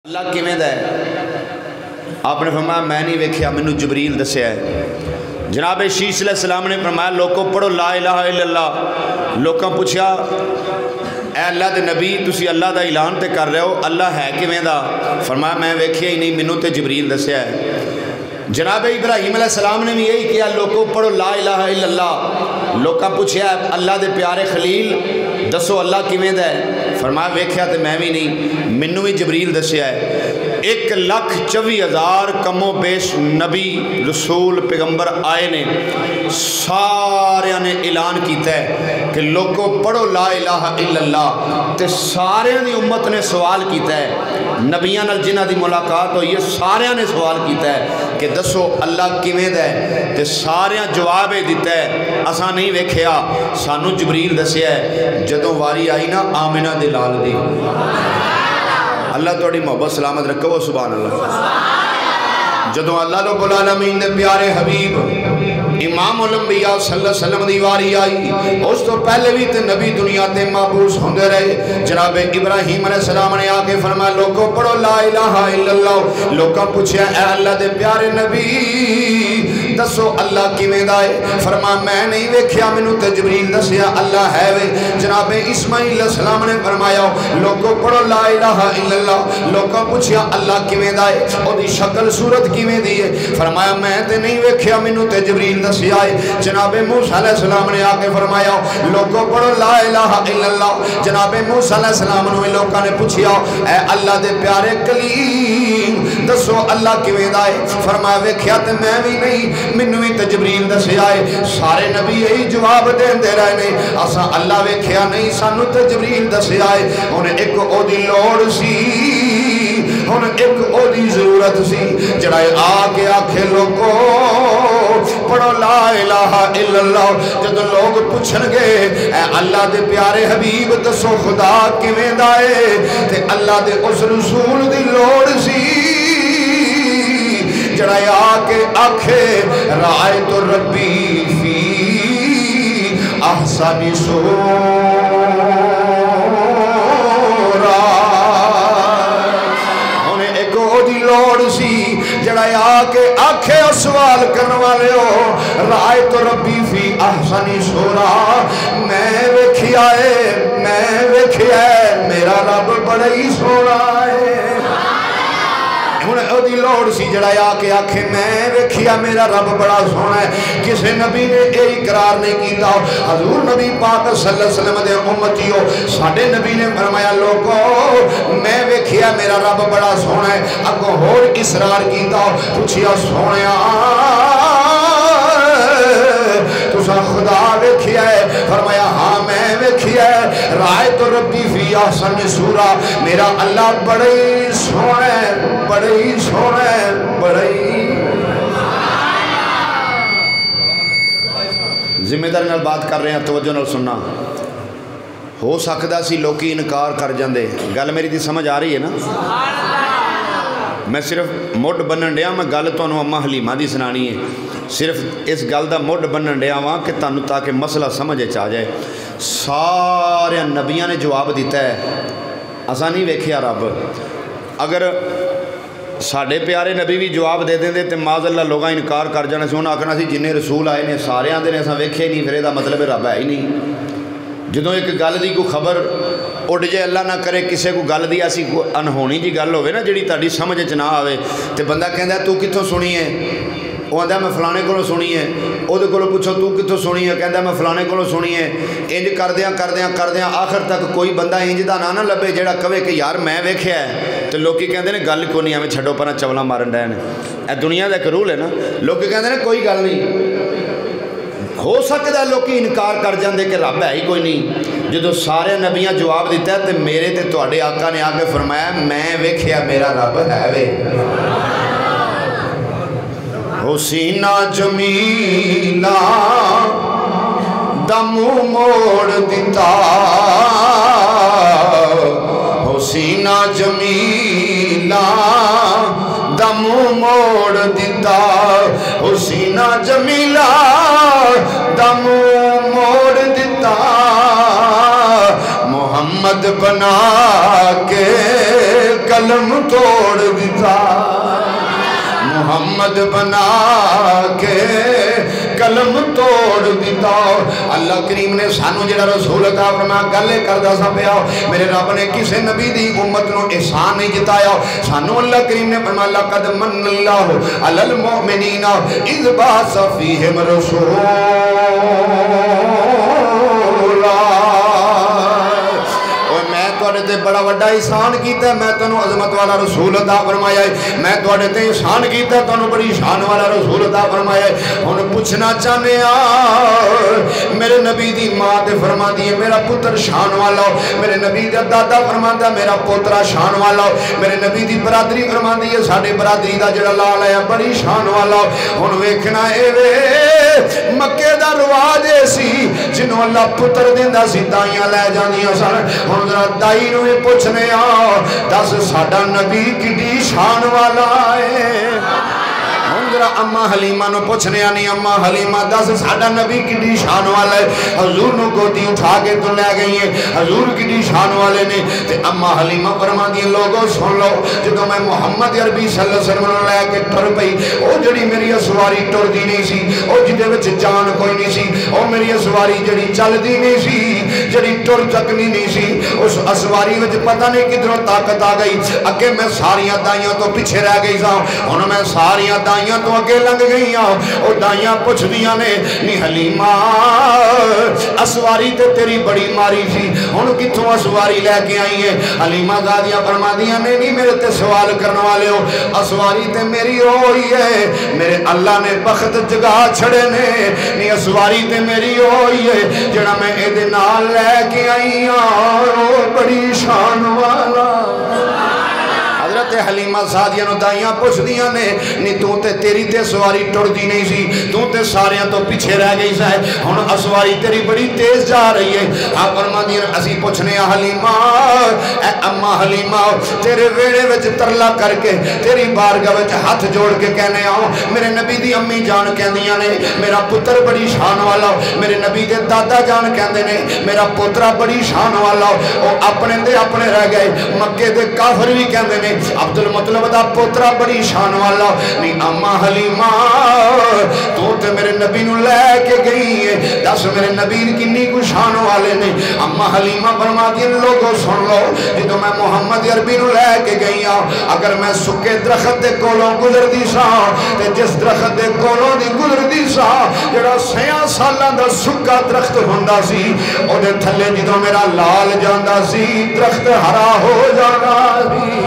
اللہ کیویں دا ہے؟ آپ نے فرمایا میں نہیں ویکھیا، مینوں جبریل دسیا ہے۔ جناب شیش علیہ السلام نے فرمایا لوگوں پڑھو لا الہ الا اللہ۔ لوگوں پوچھا اے اللہ دے نبی تسی اللہ دا اعلان تے کر رہے ہو، اللہ ہے کیویں دا؟ فرمایا میں ویکھیا ہی نہیں، مینوں تے جبریل دسیا ہے۔ جناب ابراہیم علیہ السلام نے بھی یہی کیا، لوگوں پڑھو لا الہ الا اللہ۔ لوگاں پوچھا اللہ دے پیارے خلیل دسو اللہ کیویں دا ہے؟ فرمایا ویکھیا تے میں بھی نہیں، مینوں بھی جبریل دسیا ہے۔ 1,24,000 کم و بیش نبی رسول پیغمبر آئے نے، سارے نے اعلان کیتا ہے کہ لوگوں پڑھو لا الہ الا اللہ، تے سارے دی امت نے سوال کیتا ہے، نبیاں نال جنہاں دی ملاقات ہوئی ہے سارے نے سوال کیتا ہے کہ دسو اللہ کیویں دا ہے؟ تے سارے جواب دیتا ہے اساں نہیں ویکھیا، سانو جبریل دسیا ہے۔ جدوں واری آئی نا آمنہ دے لال دی، اللہ توڑی محبت سلامت رکھو سبحان اللہ۔ جدوں اللہ رب العالمین دے پیارے حبیب امام الانبیاء صلی اللہ علیہ وسلم دی واری آئی، اس تو پہلے بھی تے نبی دنیا تے محبوس ہوندے رہے۔ جناب ابراہیم علیہ السلام نے آکے فرمایا لوگوں پڑھو لا الہ الا اللہ۔ لوگوں پوچھا اے اللہ دے پیارے نبی دسو اللہ کیویں دا ہے؟ فرمایا میں نہیں ویکھیا، مینوں تے جبریل دسیا اللہ ہے وے۔ جناب اسماعیل علیہ السلام نے فرمایا لوگوں پڑھو لا الہ الا اللہ۔ لوگوں پوچھا اللہ کیویں دا ہے؟ او دی شکل صورت کیویں دی ہے؟ فرمایا میں تے نہیں ویکھیا، مینوں تے جبریل دسیا ہے۔ جناب موسیٰ علیہ السلام نے آکے فرمایا لوگوں پڑھو لا الہ الا اللہ۔ جناب موسیٰ علیہ السلام نے لوگوں نے پوچھیا اے اللہ دے پیارے کلیم دسو اللہ کیویں دا ہے؟ فرمایا ویکھیا تے میں بھی نہیں، مینوں بھی تے جبریل دسیا ہے۔ سارے نبی یہی جواب دیندے رہے نے، اساں اللہ ویکھیا نہیں، سانوں تے جبریل دسیا ہے۔ ہن ایک او دی لوڑ سی، ہن ایک او دی ضرورت سی، جڑا آکے آکھے لوگوں پڑھو لا الہ الا اللہ۔ جب لوگ پوچھن گے اے اللہ دے پیارے حبیب دسو خدا کیویں دا ہے؟ تے اللہ دے اس رسول دی لوڑ سی جڑا آکے آکھے رائت ربی فی احسن صورت۔ انہیں ایک او دی لوڑ سی جڑا آکے آکھے سوال کرنے والے ہو رائت ربی فی احسن صورت۔ میں ویکھیا ہے، میں ویکھیا ہے میرا رب بڑا ہی سونا ہے۔ انہیں دی لوڑ سی جڑا آکے آکھے میں ویکھیا میرا رب بڑا سونا ہے۔ کسے نبی نے اے اقرار نہیں کیتا۔ حضور نبی پاک صلی اللہ علیہ وسلم دے امتیو ساڑھے نبی نے فرمایا لوگوں میں ویکھیا میرا رب بڑا سونا ہے۔ اگو ہور اصرار کیتا، پوچھیا سونیا تسا خدا ویکھیا ہے؟ فرمایا ہاں میں ویکھیا ہے، رائت ربی فی احسن صورت، میرا اللہ بڑی سونا ہے، بڑی سونا ہے، بڑی۔ ذمہ داری نال بات کر رہے ہیں، توجہ نال سننا۔ ہو سکتا سی لوکی انکار کر جاندے، گل میری دی سمجھ آ رہی ہے نا؟ میں صرف مڈ بنن ڈیا، میں گل تانوں اما حلیمہ دی سنانی ہے، صرف اس گل دا مڈ بنن ڈیا وہاں کہ تانوں تاکہ مسئلہ سمجھے چاہ جائے۔ سارے نبیاں نے جواب دیتا ہے اساں نہیں ویکھیا رب۔ اگر ساڑھے پیارے نبی بھی جواب دے دیں دے تو معاذ اللہ لوگاں انکار کر جانا سی، انہاں آکھنا سی جنہیں رسول آئے نے سارے آندے نے اساں ویکھے نہیں، پھر دا مطلب رب ہے ہی نہیں۔ جدوں ایک گل دی کوئی خبر اڈ جائے، اللہ نہ کرے کسے کو گل دی ایسی انہونی جی گل ہوئے نا جڑی تہاڈی سمجھ چ نہ آوے تے بندہ کہندا تو کتھوں سنی ہے؟ وہ آندا میں فلانے کولوں سنی ہے۔ او دے کولوں پوچھو تو کتھوں سنی ہے؟ کہندا میں فلانے کولوں سنی ہے۔ انج کردیاں آخر تک کوئی بندہ انج دا نہ لبے جڑا کہے کہ یار میں ویکھیا ہے، تے لوکی کہندے نے گل کوئی نہیں، ایویں چھڈو پراں چولاں مارن ڈے نے۔ اے دنیا دا ایک رول ہے نا، لوکی کہندے نے کوئی گل نہیں۔ ہو سکتا ہے لوکی انکار کر جاندے کہ رب ہے ہی کوئی نہیں۔ جدو سارے نبیاں جواب دیتا ہے تے میرے تے تواڈے آقا نے آکے فرمایا میں ویکھیا میرا رب ہے وے۔ حسینہ جمیلہ دم موڑ دیتا، حسینہ جمیلہ دم موڑ دیتا، حسینہ جمیلہ دم موڑ دیتا، محمد بنا کے قلم توڑ دیتا محمد بنا کے قلم توڑ دیتا اللہ کریم نے سانو جڑا رسول عطا فرمایا گلے کردا سا پیا میرے رب نے کسے نبی دی امت نو احسان نہیں جتایا سانو اللہ کریم نے فرمایا لقد من اللہ علی المؤمنین اذ بعث فیہم رسولا تے بڑا وڈا احسان کیتا ہے میں تنو عظمت والا رسول عطا فرمایا ہے میں تواڈے تے احسان کیتا ہے تنو بڑی شان والا رسول عطا فرمایا ہے ہن پوچھنا چاہنے میرے نبی دی ماں تے فرماندی ہے میرا پتر شان والا ہو میرے نبی دا دادا فرماندا میرا پوترا شان والا ہو میرے نبی دی برادری فرماندی ہے ساڈے برادری دا جڑا لال ہے بڑی شان والا ہو ہن ویکھنا اے وے مکے دا رواج سی جنوں اللہ پتر دیندا سی دائیاں لے جاندیاں سن ہن ذرا دائی پوچھنے دس ساڈا نبی کڈی شان والا ہے ذرا اما حلیمہ نو پوچھنے آنی اما حلیمہ دس ساڈا نبی کڈی شان والا ہے حضور نو گودی اٹھا کے تو لے گئی ہیں حضور کڈی شان والے نے تے اما حلیمہ فرما دی لوگوں سن لو جدو میں محمد عربی صلی اللہ علیہ وسلم لے کے ٹر پئی او جڑی میری سواری ٹر دی نہیں سی او جدے وچ جان کوئی نہیں سی او میری سواری جڑی چل دی نہیں سی جڑی ٹر چکنی نہیں سی اس اسواری وچ پتہ نہیں کدھروں طاقت آ گئی اگے میں ساریاں دائیاں تو پیچھے رہ گئی سا ہن میں ساریاں دائیاں تو اگے لنگ گئی او دائیاں پوچھ دیاں نے نی حلیمہ اسواری تے تیری بڑی ماری سی ہن کتھوں اسواری لے کے آئی ہے حلیمہ زادیاں فرما دیاں نے نہیں میرے تے سوال کرنے والے ہو اسواری تے میری ہوئی ہے میرے اللہ نے بخت جگا چھڑے نے نی اسواری تے میری ہوئی ہے جڑا میں اے دے نال لے کے آئی ہوں بڑی شان والا حضرت حلیمہ سعدیہ نو دائیاں پوچھ دیاں نے نی تو تے تیری تے سواری ٹوڑ دی نہیں سی تو تے ساریاں تو پیچھے رہ گئی سا ہے ہن اسواری تیری بڑی تیز جا رہی ہے آپ فرما دیاں اسی پوچھنے حلیمہ اے اما حلیمہ تیرے ویڑے وچ ترلا کر کے تیری بارگاہ وچ ہاتھ جوڑ کے کہنے آؤ میرے نبی دی امی جان کہندیاں نے میرا پتر بڑی شان والا میرے نبی دے دادا جان کہندے نے میرا پوترا بڑی شان والا او اپنے دے اپنے رہ گئے مکے دے کافر بھی کہندے نے عبد المطلب دا پوترا بڑی شان والا نہیں اما حلیمہ تو تے میرے نبی نو لے کے گئی ہے دس میرے نبی کنی کو شان والے نے اما حلیمہ فرما دی لوگوں سن لو جدو میں محمد عربی نو لے کے گئی ہوں اگر میں سکے درخت دے کولوں گزر دی سا تے جس درخت دے کولوں دی گزر دی سا جڑا 6 سالاں دا سکا درخت ہوندا سی او دے تھلے جدو میرا لال جاندا سی درخت ہرا ہو جاندا سی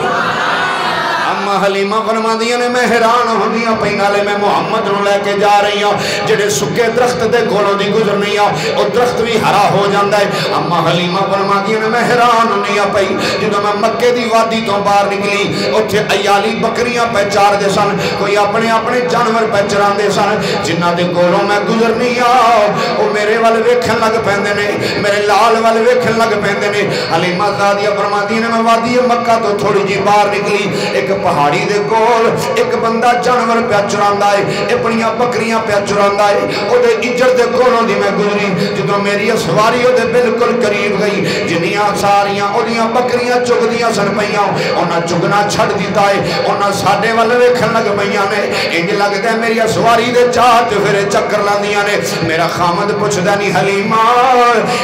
اما حلیمہ فرما دیاں نے میں حیران ہو دیاں پینالے میں محمد نو لے کے جا رہی ہوں جڑے سکے درخت دے کولوں دی گزر نہیں ہوں اور درخت بھی ہرا ہو جاندا ہے اما حلیمہ فرما دیاں نے میں حیران نہیں پئی جدوں میں مکے دی وادی تو باہر نکلی اوتھے عیالی بکریاں پہ چار دے سن کوئی اپنے اپنے جانور پہ چران دے سن جنہاں دے کولوں میں گزر نہیں او میرے وال ویکھن لگ پیندے نے میرے لال وال ویکھن لگ پیندے نے حلیمہ زادیہ فرما دیاں نے میں وادی مکہ تو تھوڑی جی باہر نکلی ایک پہاڑی دے کول ایک بندہ جانور پہ چراندا ہے اپنیاں بکریاں پہ چراندا ہے او دے اجڑ دے کولوں دی میں گزری جدوں میری سواری او دے بالکل قریب گئی جنیاں ساریاں او دیاں بکریاں چگدیاں سن پئیاں انہاں چگنا چھڈ دیتا ہے انہاں ساڈے ول ویکھن لگ پئیاں نے انج لگدا ہے میری سواری دے چار تے پھر چکر لاندیاں نے میرا خامد پوچھدا نہیں حلیمہ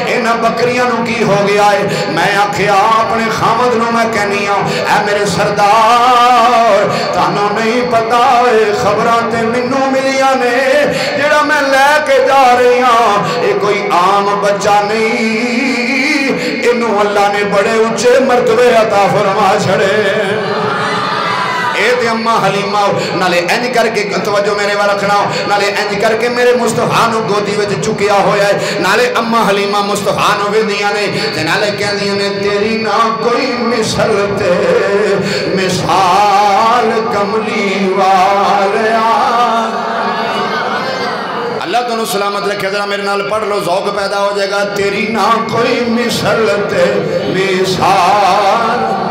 انہاں بکریاں نو کی ہو گیا ہے میں آکھیا اپنے خامد نو میں کہنی ہوں اے میرے سردار تانوں نہیں پتا خبران تے منو ملیاں نے جڑا میں لے کے جا رہی ہوں یہ کوئی عام بچہ نہیں انہوں اللہ نے بڑے اونچے مرتبے عطا فرما چھڑے اے تے اما حلیمہ نالے انج کر کے توجہ میرے وال رکھنا نالے انج کر کے میرے مصطفیٰ نو گودی وچ چکیا ہویا ہے نالے اما حلیمہ مصطفیٰ نو ویندیاں نے تے نالے کہندیاں نے تیری نہ کوئی مثل تے مثال کملی والیا اللہ تو سلامت رکھے ذرا میرے نال پڑھ لو ذوق پیدا ہو جائے گا تیری نہ کوئی مثل تے مثال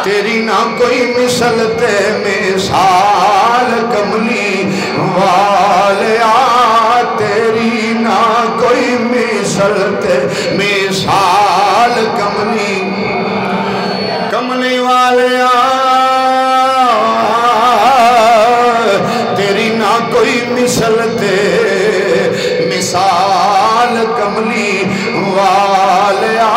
تیری نہ کوئی مثل تے مثال کملی والیا تیری نہ کوئی مثل تے مثال کملی والیا تیری نہ کوئی مثل تے مثال کملی والیا.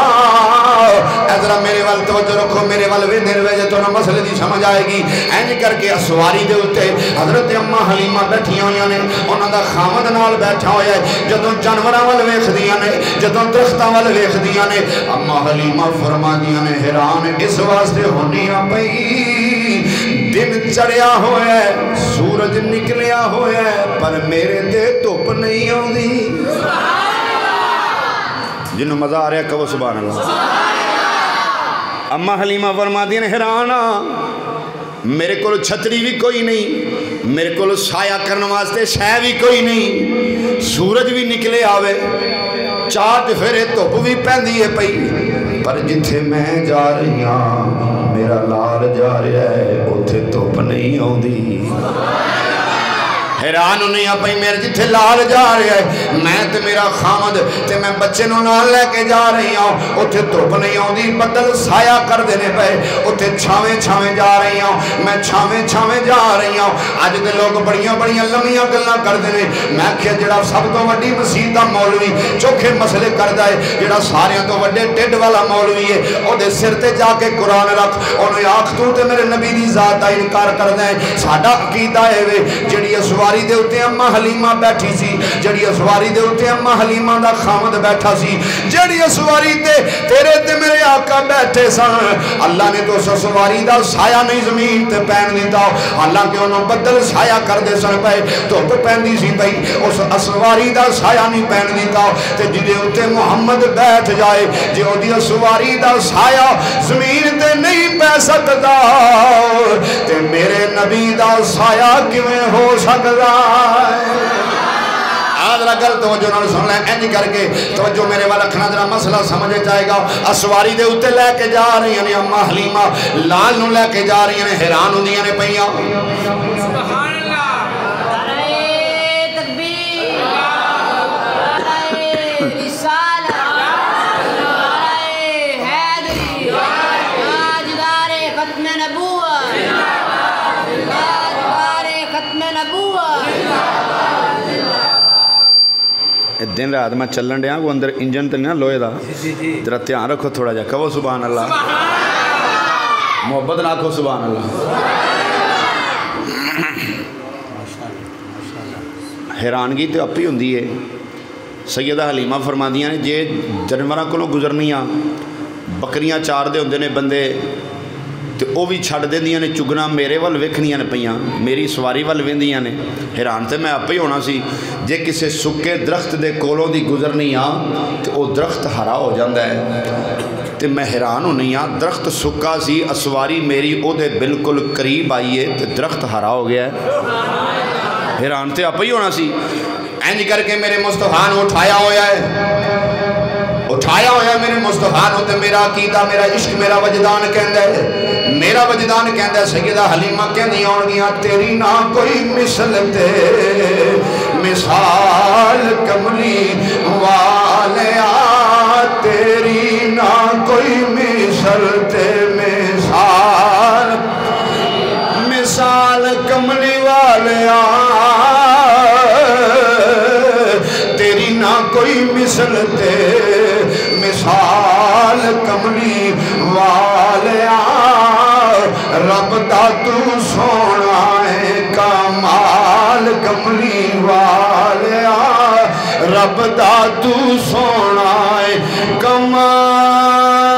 ذرا میرے وال توجہ رکھو, میرے وال ویندے وے تو نہ مسئلے دی سمجھ آئے گی. اینج کر کے اسواری دے اوتے حضرت اما حلیمہ بیٹھیاں ہوئیاں نے, انہاں دا خامد نال بیٹھا ہویا ہے. جدوں جانوراں ول ویکھدیاں نے, جدوں درختاں ول ویکھدیاں نے, اما حلیمہ فرماندیاں نے حیران اس واسطے ہونیاں پئی دن چڑھیا ہویا ہے, سورج نکلیا ہویا ہے, پر میرے تے دھوپ نہیں آوندی. جنوں مزہ آ رہا ہے کہو سبحان اللہ. اما حلیمہ فرماتی ہیں حیران میرے کو چھتری بھی کوئی نہیں, میرے کو سایہ کرنے واسطے شے بھی کوئی نہیں, سورج بھی نکلے آوے, چاند پھرے دھوپ بھی پیندی ہے پئی, پر جتھے میں جا رہی ہاں میرا لال جا رہا ہے اوتھے دھوپ نہیں آوندی. حیران نہیں پئی میرے جتھے لال جا رہا ہے, میں تے میرا خامد تے میں بچے نو نال لے کے جا رہی ہوں, اوتھے دھوپ نہیں آوندی, بدل سایہ کر دینے پے, اوتھے چھاویں چھاویں جا رہی ہوں, میں چھاویں چھاویں جا رہی ہوں. اج دے لوگ بڑیاں بڑیاں لمیاں گلاں کردے نے, میں کہ جڑا سب تو وڈی مسیح دا مولوی چوکھے مسئلے کردا ہے, جڑا ساریاں تو وڈے ٹڈ والا مولوی ہے, او دے سر تے جا کے قرآن رکھ, اونوں آکھ تو تے میرے نبی دی ذات دا انکار کردا ہے. ساڈا عقیدہ ہے وے جڑی سواری دے اوتے اما حلیمہ بیٹھی سی, جڑی سواری دے اوتے اما حلیمہ دا خامد بیٹھا سی, جڑی سواری تے تیرے تے میرے آقا بیٹھے سن, اللہ نے تو سواری دا سایہ نہیں زمین تے پین دیتا, حالانکہ انہوں بدل سایہ کر دے سن پے, دھوپ پیندی سی پئی, اس سواری دا سایہ نہیں پین دیتا. تے جدے اوتے محمد بیٹھ جائے, جے اودی سواری دا سایہ زمین تے نہیں پے سکدا, تے میرے نبی دا سایہ کیویں ہو سکدا. آدھرا گل توجہ نال سن لیں, انج کر کے توجہ میرے والا رکھنا, ذرا مسئلہ سمجھ جائے گا. اسواری دے اوتے لے کے جا رہی ہیں اما حلیمہ, لال نو لے کے جا رہی ہیں, حیران ہوندیاں نے پئیاں. سبحان اللہ, نعرہ تکبیر, نعرہ رسالہ, نعرہ حیدری, تاجدار ختم نبوت, تاجدار ختم نبوت. دن رات میں چلن ڈیا کو اندر انجن تو نہیں لوہے دا, ذرا دھیان رکھو تھوڑا جا, کہو سبحان اللہ, محبت رکھو سبحان اللہ. حیرانگی تو اپی ہوندی ہے. سیدہ حلیمہ فرماندیاں نے جے جانوراں کولوں گزرنیاں, بکریاں چار دے ہوندے نے بندے, تے او بھی چھڑ دیندیاں نے چگنا میرے ول ویکھنیاں نے پئیاں, میری سواری ول ویندیاں نے. حیران تے میں آپ ہی ہونا سی, جے کسے سکے درخت دے کولوں دی گزرنی آ تے او درخت ہرا ہو جاندا ہے. تے میں حیران ہونی ہاں, درخت سکا سی, اسواری میری او دے بالکل قریب آئی ہے تے درخت ہرا ہو گیا ہے. حیران تے آپ ہی ہونا سی. اینج کر کے میرے مصطفیٰ نے اٹھایا ہویا ہے, اٹھایا ہویا ہے میرے مصطفیٰ نے. تے میرا عقیدہ, میرا عشق, میرا وجدان کہندا ہے, میرا وجدان کہندا ہے. سیدہ حلیمہ کہندیاں ہونگیاں تیری نہ کوئی مثل تے مثال کملی والیا, تیری نہ کوئی مثل تے مثال, مثال کملی والیا, تیری نہ کوئی مثل تے مثال کملی والیا. رب دا تو سونا ہے کمال کملی والیا, رب دا تو سونا ہے کمال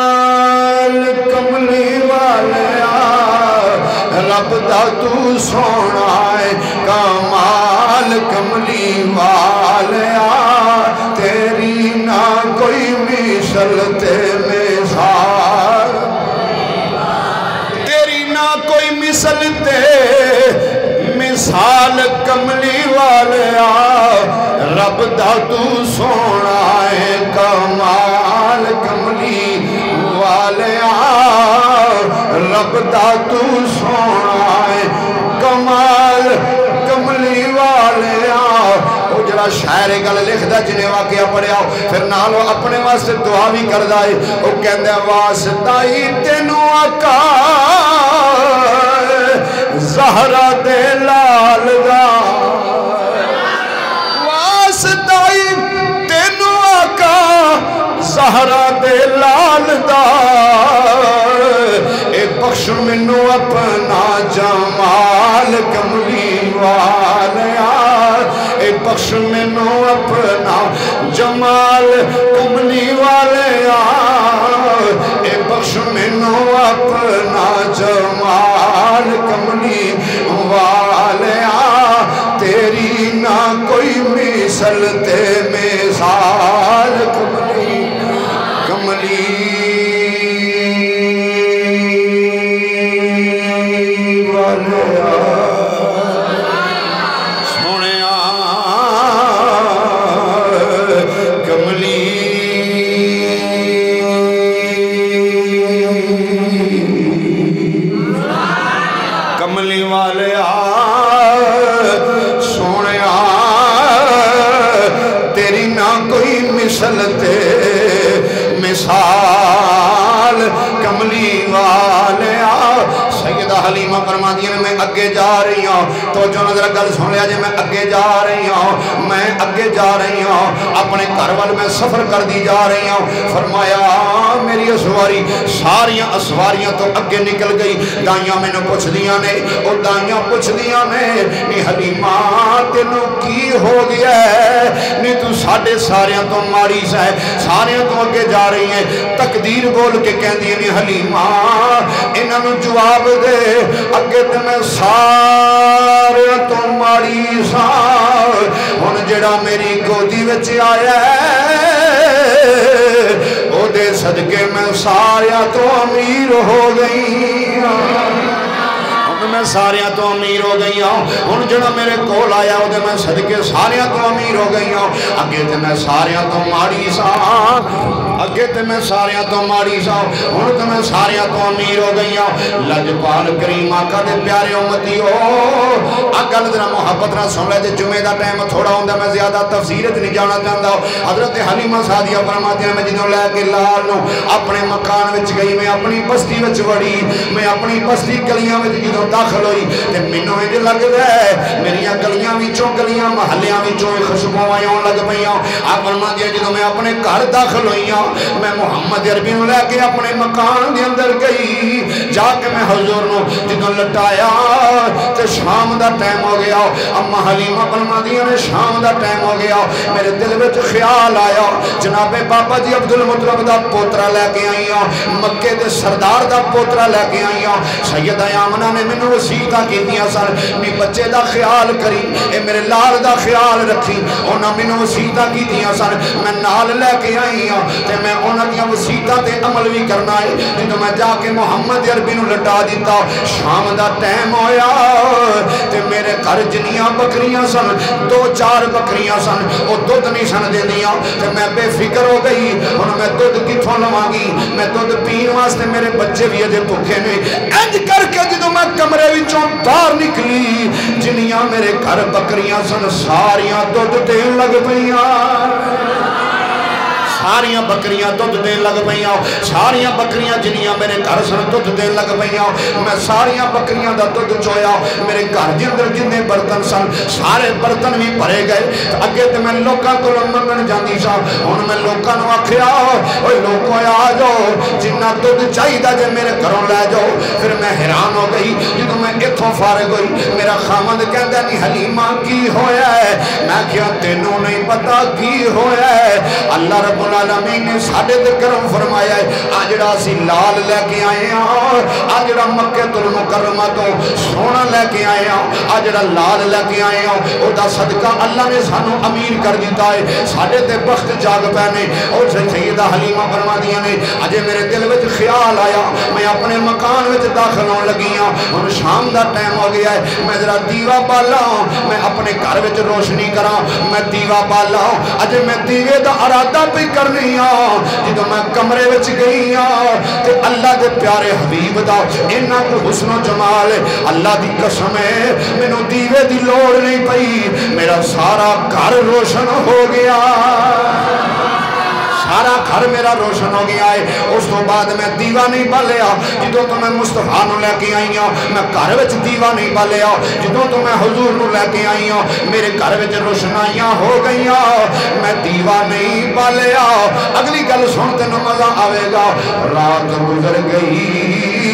کملی والیا, رب دا تو سونا ہے کمال کملی والیا. تیری نہ کوئی مثل تے مثال, تیری نہ کوئی مثل تے مثال کملی والیا, رب دا تو سونا ہے کمال کملی والیا, رب دا تو سونا ہے کمال کملی والیا. اگلا شاعر گل لکھدا جنہیں واقعہ پڑھیا پھر نالو اپنے واسطے دعا بھی کردا ہے وہ کہندا واسطہ ہی تینوں آقا زہرا دے لال دا واسطہ ہی تینوں آقا زہرا دے لال دا اے بخش منو اپنا جمال کملی والیا اے بخش منو اپنا جمال کملی والیا اے بخش منو اپنا جمال کملی والیا تیری نہ کوئی مثل تے مثال کملی کملی والیا سونیا کملی کملی والیا سونیا تیری نہ کوئی مثل تے مثال کملی والیا سیدہ حلیمہ فرما دیا میں اگے جا رہی ہوں تو جو نظر گل سن لیا جی میں اگے جا رہی ہوں میں اگے جا رہی ہوں اپنے گھر وال میں سفر کر دی جا رہی ہوں فرمایا میری اسواری ساریاں اسواریاں تو اگے نکل گئی دائیاں میں نے پوچھ دیا نے اور دائیاں پوچھ دیا نے نی حلیمہ تینوں کی ہو گیا ہے نی تو ساڑھے ساریاں تو ماری سا ہے ساریاں تو اگے جا رہی ہیں تقدیر بول کے کہہ دی نی حلیمہ انہاں نو جواب دے اگے تے میں سارے تو ماری سا ہن جڑا میری گودی وچ آیا ہے او دے صدقے میں سارے تو امیر ہو گئی میں ساریاں تو امیر ہو گئی ہوں ان جڑا میرے کول آیا ہو دے میں صدقے ساریاں تو امیر ہو گئی ہوں اگے تے میں ساریاں تو ماڑی سا اگے تے میں ساریاں تو ماڑی سا ان تے میں ساریاں تو امیر ہو گئی ہوں لجپال کریم آقا دے پیارے امتی ہو اگل ذرا محبت نہ سن لے جے جمعہ دا ٹائم تھوڑا ہوندا میں زیادہ تفسیرت نہیں جانا چاہتا حضرت حلیمہ سعدیہ فرماتی ہیں میں جدوں لے کے لال نو اپنے مکان وچ گئی میں اپنی بستی وچ وڑی میں اپنی بستی گلیاں وچ جدوں داخل ہوئی تے مینوں انج لگ ہے میریاں گلیاں وچوں گلیاں محلیاں وچوں خوشبو آئیں لگ پئیاں آپ فرماتی ہیں جدوں میں اپنے گھر داخل ہوئی ہوں میں محمد عربی نو لے کے اپنے مکان دے اندر گئی جا کے میں حضور نو جدوں لٹایا تے شام دا ٹائم ہو گیا اما حلیمہ فرماتی ہیں شام دا ٹائم ہو گیا میرے دل وچ خیال آیا جناب بابا جی عبدالمطلب دا پوترا لے کے آئی ہوں مکے دے سردار دا پوترا لے کے آئی ہوں سیدہ آمنہ نے مینوں وصیتاں کیتیاں سن می بچے دا خیال کری اے میرے لال دا خیال رکھی انہاں مینوں وصیتاں کیتیاں سن میں نال لے کے آئی ہوں تے میں انہاں دیاں وصیتاں تے عمل بھی کرنا ہے جدوں میں جا کے محمد عربی نو لٹا دیتا شام دا ٹائم ہویا تے میرے گھر جنیاں بکریاں سن 2-4 بکریاں سن او دودھ نہیں سن دیندیاں تے میں بے فکر ہو گئی ہن میں دودھ کتھوں لواں گی میں دودھ پین واسطے میرے بچے بھی اجے بھوکے نے انج کر کے جدوں میں کمرے وچوں باہر نکلی جنیاں میرے گھر بکریاں سن ساریاں دودھ دین لگ پئیاں ساریاں بکریاں دودھ دین لگ پئیاں ساریاں بکریاں جنیاں میرے گھر سن دودھ دین لگ پئیاں میں ساریاں بکریاں دا دودھ چویا میرے گھر دے اندر جنے برتن سن سارے برتن بھی بھرے گئے اگے تے میں لوکاں کول منگن جاندی سا ہن میں لوکاں نو آکھیا اوے لوکو آ جاؤ جنہ دودھ چاہیدا جے میرے گھروں لے جاؤ پھر میں حیران ہو گئی جدوں میں ایتھوں فارغ ہوئی میرا خامد کہندا نہیں حلیمہ کی ہویا ہے میں کیا تینوں نہیں پتہ کی ہویا ہے اللہ رب العالمین نے ساڈے تے کرم فرمایا ہے آجڑا اسی لال لے کے آئے ہیں آجڑا مکہ المکرمہ تو سونا لے کے آئے ہیں آجڑا لال لے کے آئے ہیں او دا صدقہ اللہ نے سانو امیر کر دیتا ہے ساڈے تے بخت جاگ پہنے اور سیدہ حلیمہ فرما دیا نے اجے میرے دل وچ خیال آیا میں اپنے مکان وچ داخل ہون لگی ہوں اور شام دا ٹائم ہو گیا ہے میں ذرا دیوا بالا میں اپنے گھر وچ روشنی کراں میں دیوا بالا اجے میں دیوے دا ارادہ بھی کرنی جدوں میں کمرے وچ گئی تے اللہ دے پیارے حبیب دا انہاں کو حسن و جمال اللہ دی قسم ہے مینوں دیوے دی لوڑ نہیں پئی میرا سارا گھر روشن ہو گیا سارا گھر میرا روشن ہو گیا ہے اس تو بعد میں دیوا نہیں بالیا جدوں تو میں مصطفیٰ نو لے کے آئی میں گھر وچ دیوا نہیں بالیا جدوں تو میں حضور نو لے کے آئی میرے گھر وچ روشنائیاں ہو گئیاں میں دیوا نہیں بالیا اگلی گل سن تینوں مزہ آئے گا رات گزر گئی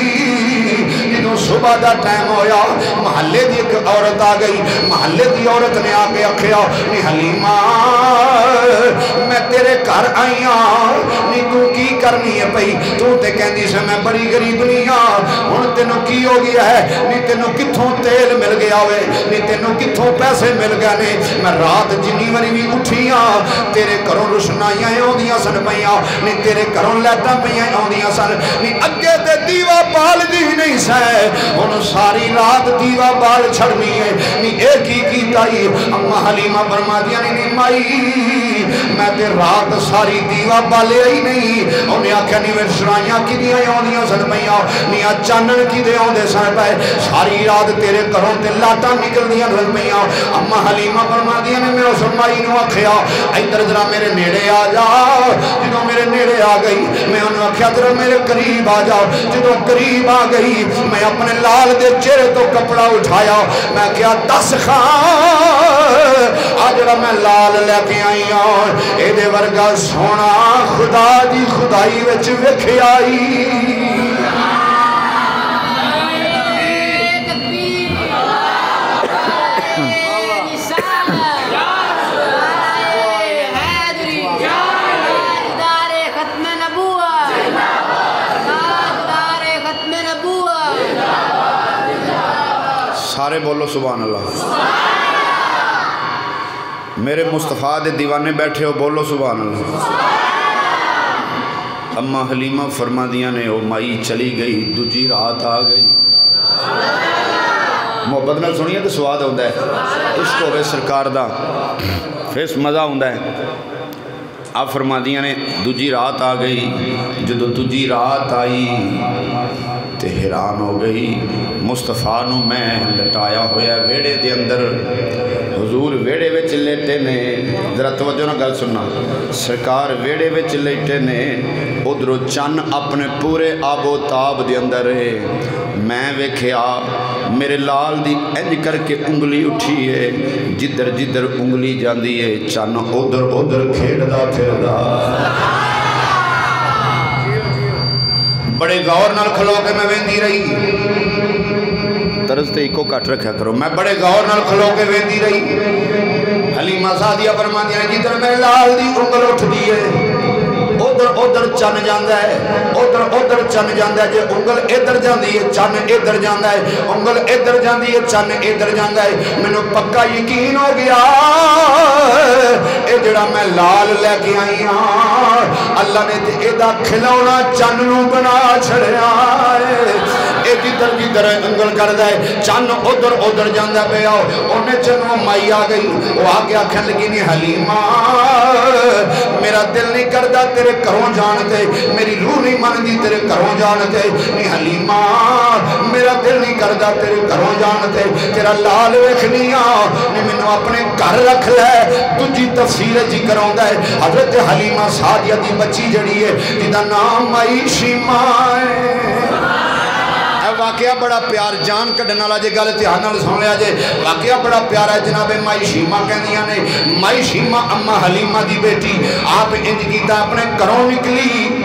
صبح دا ٹائم ہویا محلے دی ایک عورت آ گئی محلے دی عورت نے آ کے آکھیا نی حلیمہ میں تیرے گھر آئی نی تو کی کرنی ہے پئی تو تے کہندی سے میں بڑی غریب نہیں ہن تینوں کی ہو گیا ہے نی تینوں کتھوں تیل مل گیا ہوئے نی تینوں کتھوں پیسے مل گئے نے میں رات جنی واری بھی اٹھی تیرے گھروں روشنائیاں آوندیاں سن پیاں نی تیرے گھروں لائٹاں پیاں آوندیاں سن نی اگے تے دیوا بال دی نہیں سہ انہوں ساری رات دیوا بال چھڑنی ہے نی ایک ہی کیتائی اما حلیمہ فرما دیا نی مائی میں تے رات ساری دیوا بالے ہی نہیں انہیں آکھا نی میں شرائیاں کی دیا آنیاں سن پہیاں نی چانن کی دے آن دے سن پہ ساری رات تیرے کروں تے لاٹا نکل دیا سن پہیاں اما حلیمہ فرما دیا نے میں اس مائی نو آکھیا ایدر ذرا میرے نیڑے آ جا جدوں میرے نیڑے آ گئی میں انہوں آکھیا ذرا میرے قریب آ جا جدوں قریب آ گئی میں اپنے لال دے چہرے تو کپڑا اٹھایا میں کیا دس خان آج رہا میں لال لے کے آئی اے دے ورگا سونا خدا دی خدائی وچ وکھے آئی سارے بولو سبحان اللہ میرے مصطفیٰ دے دیوانے بیٹھے ہو بولو سبحان اللہ اما حلیمہ فرما دیا نے او مائی چلی گئی دوجی رات آ گئی محبت نال سنیے تو سواد ہوتا ہے عشق ہوئے سرکار دا پھر مزہ ہوتا ہے آپ فرما دیا نے دوجی رات آ گئی جدو دوجی رات آئی تے حیران ہو گئی مصطفیٰ نو میں لٹایا ہویا ویڑے دے اندر حضور ویڑے وچ لیٹے نے ذرا توجہ نہ گل سننا سرکار ویڑے وچ لیٹے نے ادھرو چن اپنے پورے آب و تاب دے اندر ہے میں ویکھیا میرے لال دی انج کر کے انگلی اٹھی ہے جدر جدر انگلی جاندی ہے چن ادھر ادھر کھیڑدا پھردا بڑے غور نال کھلو کے میں ویندی رہی طرز تے ایکو کٹ رکھا کرو میں بڑے غور نال کھلو کے ویندی رہی حلیمہ سعدیہ فرماندی ہیں جدھر میں لال دی انگل اٹھ دیئے ادھر ادھر چن جاندہ ہے ادھر ادھر چن جاندہ ہے جے انگل ادھر جاندی ہے چن ادھر جاندہ ہے انگل ادھر جاندی ہے چن ادھر جاندہ ہے میں نے پکا یقین ہو گیا اے جڑا میں لال لے کے آئی ہاں اللہ نے تے ایدہ کھلونا چن نو بنا چھڑے آئے اے جدھر جدھر انگل کر دائے چن ادھر ادھر جاندہ پہ آؤ انہیں چنوں مائی آ گئی وہ آگے آکھن لگی نہیں حلیمہ میرا دل نہیں کردہ تیرے کروں جانتے میری روح نہیں ماندی تیرے کروں جانتے نہیں حلیمہ میرا دل نہیں کردہ تیرے کروں جانتے تیرا لال ویکھنیا نہیں منو اپنے گھر رکھ لے تجھی تفسیر جی کراؤں دے حضرت حلیمہ سعدیہ دی بچی جڑی ہے جدہ نام مائی شیمہ واقعہ بڑا پیار جان کڈنا لا جے گل دھیان نال سن لیا جے واقعہ بڑا پیارا ہے جناب مائی شیمہ کہندیاں نے مائی شیمہ اما حلیمہ دی بیٹی آپ انج کیتا اپنے گھروں نکلی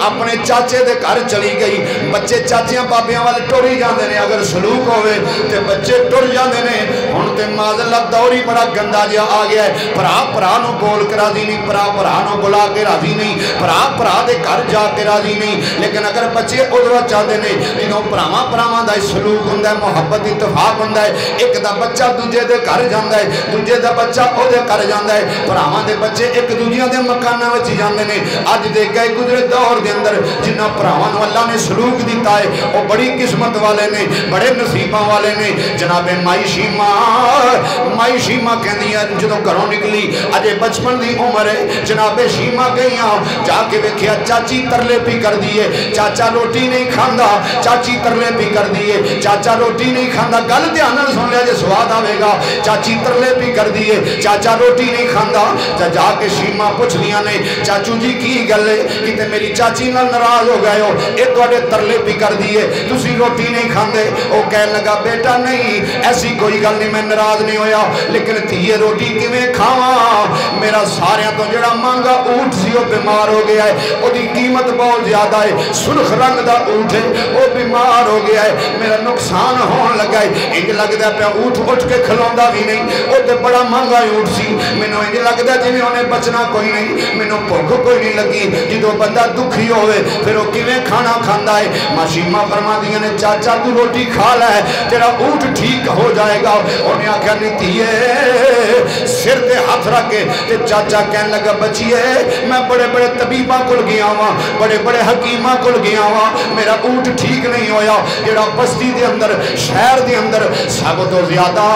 اپنے چاچے دے گھر چلی گئی بچے چاچیاں بابیاں والے ٹوری جاندے نے اگر سلوک ہوئے تے بچے ٹر جاندے نے ہن تے معذلت دوری بڑا گندا جہا آ گیا ہے بھرا نو بول کے راضی نہیں بھرا نو بلا کے راضی نہیں بھرا دے گھر جا کے راضی نہیں لیکن اگر بچے ادھر چاہتے ہیں جنہوں پراواں دا سلوک ہوندا ہے محبت اتفاق ہوندا ہے ایک دا بچہ دوجے دے گھر جاندا ہے دوجے دا بچہ او دے گھر جاندا ہے پراواں دے بچے ایک دوجیاں دے مکاناں وچ جاندے نے اج اج دے گئے گزرے دور دے اندر جنہ پراواں نوں اللہ نے سلوک دیتا ہے وہ بڑی قسمت والے نے بڑے نصیباں والے نے جناب مائی شیما کہندی ہے جدوں گھروں نکلی اجے بچپن دی عمر ہے جناب شیما گئیاں جا کے ویکھیا چاچی ترلے پی کر دیے چاچا روٹی نہیں کھاندا چاچی ترلے پی کر دیے چاچا روٹی نہیں کھاندا گل دھیان نال سن لیا جے سواد آوے گا چاچی ترلے پی کر دیے چاچا روٹی نہیں کھاندا تے جا کے شیما پوچھدیاں نے چاچو جی کی گل ہے کتے میری چاچی نال ناراض ہو گئے ہو اے تواڈے ترلے پی کر دیے تسی روٹی نہیں کھاندے او کہن لگا بیٹا نہیں ایسی کوئی گل نہیں میں ناراض نہیں ہویا لیکن تھیے روٹی کیویں کھاواں میرا ساریاں تو جڑا مانگا اونٹ سی او بیمار ہو گیا ہے او دی قیمت بہت زیادہ ہے سرخ رنگ دا اونٹ ہے او بیمار ہو گیا ہے میرا نقصان ہون لگا ہے انج لگدا پیا اونٹ اٹھ کے کھلوندا بھی نہیں او تے بڑا مہنگا اونٹ سی مینوں انج لگدا جویں اونے بچنا کوئی نہیں مینوں بھوک کوئی نہیں لگی جدوں بندہ دکھی ہوئے پھر او کیویں کھانا کھاندا ہے ماشیما فرماندیاں نے چاچا تو روٹی کھا لے تیرا اونٹ ٹھیک ہو جائے گا انہیں آکھیا نہیں تھیے سر تے ہاتھ رکھ کے تے چاچا کہنے لگا بچیے میں بڑے بڑے طبیباں کل گیا ہوا بڑے بڑے حکیماں کل گیا ہوا میرا اونٹ ٹھیک نہیں ہویا جڑا بستی دے اندر شہر دے اندر سب تو زیادہ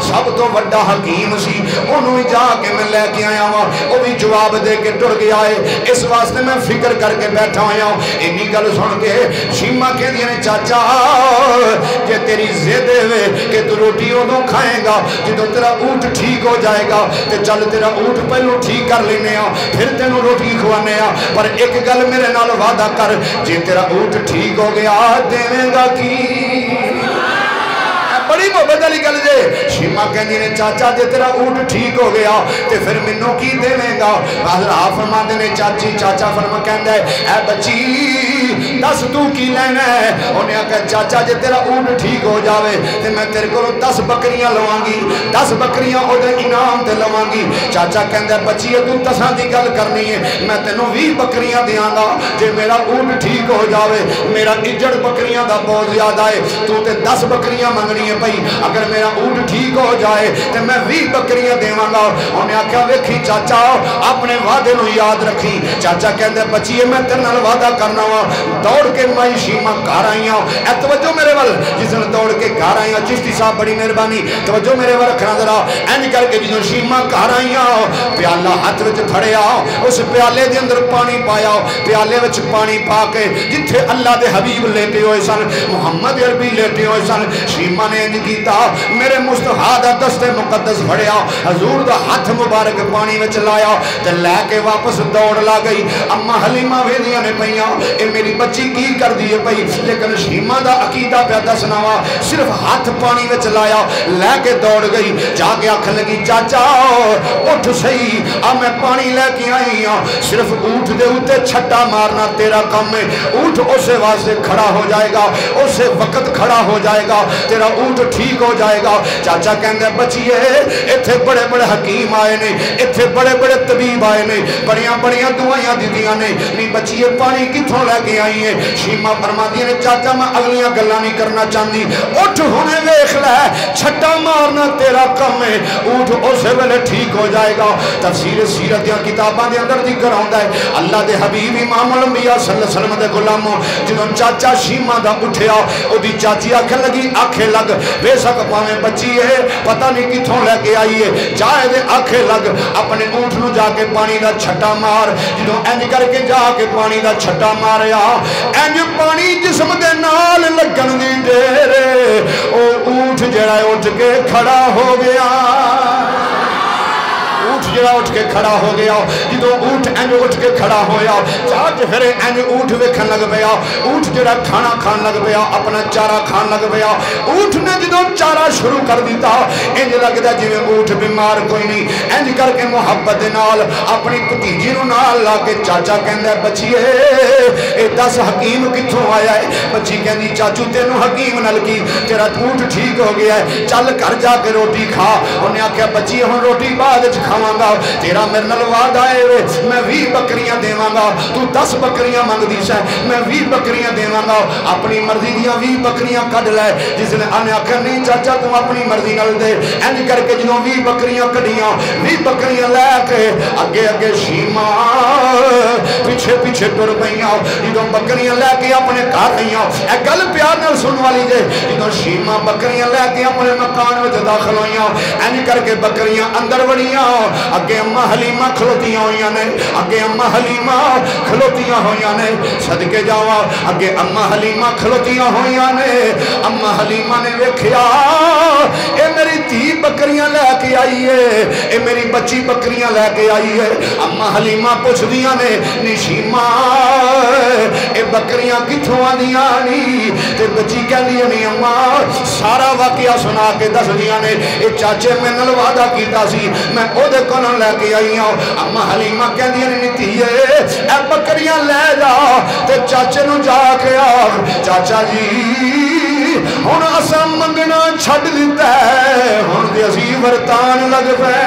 سب تو بڑا حکیم سی انہوں جا کے میں لے کے آیا ہوا وہ بھی جواب دے کے ٹر گیا ہے اس واسطے میں فکر کر کے بیٹھا ہویا ہوں انی گل سن کے شیما کہہ دیا نے چاچا جے تیری زد ہے کہ تو روٹی ادوں کھائیں گا جدو تیرا اونٹ ٹھیک ہو جائے گا تے چل تیرا اونٹ پہلو ٹھیک کر لینے پھر تینوں روٹی کھوانے پر ایک گل میرے نال وعدہ کر جے تیرا اونٹ ٹھیک ہو گیا دیویں گا کی بڑی محبت والی گل جے شیما کہندی نے چاچا جے تیرا اونٹ ٹھیک ہو گیا تے پھر مینوں کی دیویں گا حضرات فرماندے نے چاچی چاچا فرما کہندا ہے اے بچی دس تو کی لینا ہے انہیں آکھا چاچا جے تیرا اونٹ ٹھیک ہو جاوے تے میں تیرے کو 10 بکریاں لواں گی 10 بکریاں او دے انعام تے لواں گی چاچا کہندا ہے بچی تو تساں دی گل کرنی ہے میں تینوں 20 بکریاں دیاں گا جے میرا اونٹ ٹھیک ہو جاوے میرا اجڑ بکریاں دا بہت زیادہ ہے تو تے 10 بکریاں منگنی ہے بھئی اگر میرا اونٹ ٹھیک ہو جائے تو میں 20 بکریاں دیواں گا انہیں آکھیا ویکھی چاچا اپنے وعدے نو یاد رکھی چاچا کہندے بچیے میں تیرے نال وعدہ کرنا وا دوڑ کے مائی شیما گھر آئیاں اے توجہ میرے ول جس نے دوڑ کے گھر آئیاں چشتی صاحب بڑی مہربانی توجہ میرے ول رکھنا ذرا انج کر کے جدوں شیما گھر آئیاں پیالہ ہاتھ وچ پھڑیا اس پیالے دے اندر پانی پایا پیالے وچ پانی پا کے جتھے اللہ دے حبیب لیٹے ہوئے سن محمد عربی لیٹے ہوئے سن شیما نے انج کیتا میرے مصطفیٰ دا دست مقدس پھڑیا حضور دا ہاتھ مبارک پانی وچ لایا تے لے کے واپس دوڑ لا گئی اما حلیمہ ویدیاں نے پئیاں اے میری بچی کی کر دیے پئی لیکن شیما دا عقیدہ پہ دسنا وا صرف ہاتھ پانی وچ لایا لے کے دوڑ گئی جا کے آکھن لگی چاچا اٹھ صحیح آ میں پانی لے کے آئی ہاں صرف اونٹ دے اوتے چھٹا مارنا تیرا کام ہے اونٹ اسے واسطے کھڑا ہو جائے گا اسے وقت کھڑا ہو جائے گا تیرا اونٹ ٹھیک ہو جائے گا چاچا کہندے بچیے ایتھے بڑے بڑے حکیم آئے نے ایتھے بڑے بڑے طبیب آئے نے بڑیاں بڑیاں دعائیاں دیدیاں نے نہیں بچیے پانی کتھوں لے کے آئی ہے شیما فرماندی نے چاچا میں اگلیاں گلاں نہیں کرنا چاہندی اٹھ ہونے ویکھ لے چھٹا مارنا تیرا کم ہے اونٹ اسے ویلے ٹھیک ہو جائے گا تفسیر سیرت دیاں کتاباں دے اندر ذکر ہوندا ہے اللہ دے حبیب امام الانبیاء صلی اللہ علیہ وسلم دے غلاموں جدوں چاچا شیما دا اٹھیا او دی چاچی آکھن لگی آکھے لگ بے شک پاویں بچی ہے پتہ نہیں کتھوں لے کے آئی ہے جائے دے آکھے لگ اپنے اونٹ نو جا کے پانی دا چھٹا مار جدوں انج کر کے جا کے پانی دا چھٹا ماریا انج پانی جسم دے نال لگن دی دیر او اونٹ جڑا اٹھ کے کھڑا ہو گیا جڑا اٹھ کے کھڑا ہو گیا جدوں اونٹ انج اٹھ کے کھڑا ہویا چاچ پھر انج اونٹ ویکھن لگ پیا اونٹ جڑا کھانا کھان لگ پیا اپنا چارہ کھان لگ پیا اونٹ نے جدوں چارہ شروع کر دیتا انج لگدا جویں اونٹ بیمار کوئی نہیں انج کر کے محبت دے نال اپنی بھتیجی نو نال لا کے چاچا کہندا بچیے اے دس حکیم کتھوں آیا ہے بچی کہندی چاچو تینوں حکیم نال کی تیرا اونٹ ٹھیک ہو گیا ہے چل گھر جا کے روٹی کھا انہیں آکھیا بچی ہن روٹی بعد وچ کھاواں گا تیرا میرے نال وعدہ ہے میں 20 بکریاں دیواں گا، تو 10 بکریاں منگدی سے میں 20 بکریاں دیواں گا، اپنی مرضی دیاں 20 بکریاں کڈ لے۔ جس نے آنے آکھیا نہیں چاچا تو اپنی مرضی نال دے، انج کر کے جدوں 20 بکریاں کڈیاں، 20 بکریاں لے کے اگے اگے شیما پیچھے پیچھے ٹر پئیاں، جدوں بکریاں لے کے اپنے گھر آئیاں، اے گل پیار نال سن والی جے، جدوں شیما بکریاں لے کے اپنے مکان وچ داخل ہوئیاں، انج کر کے بکریاں اندر وڑیاں، اگے اما حلیمہ کھلوتیاں ہوئیاں نے، اگے اما حلیمہ کھلوتیاں ہوئیاں نے، صدقے جاواں اگے اما حلیمہ کھلوتیاں ہوئیاں نے۔ اما حلیمہ نے ویکھیا اے میری دھی بکریاں لے کے آئی ہے، اے میری بچی بکریاں لے کے آئی ہے۔ اما حلیمہ پوچھ دیاں نے نشیمہ اے بکریاں کتھوں آندیاں نی؟ تے بچی کہہ دیا نہیں اما سارا واقعہ سنا کے دس دیاں نے اے چاچے میں نال وعدہ کیتا سی میں او دے کولوں لے کے آئی ہوں۔ اما حلیمہ کہہ دیا نہیں تھیے اے بکریاں لے جا تے چاچے نو جا کے آکھ چاچا جی ہن اساں منگنا چھڈ دتا ہے، ہن تے اسی ورتان لگ پے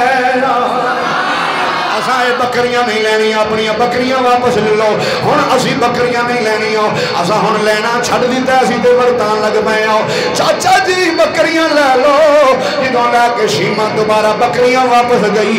اساں اے بکریاں نہیں لینیاں، اپنی بکریاں واپس لے لو، ہن اسی بکریاں نہیں لینیاں، اساں ہن لینا چھڈ دتا اسی تے ورتان لگ پے ہاں۔ چاچا جی بکریاں لے لو، جدوں لے کے شیما دوبارہ بکریاں واپس گئی۔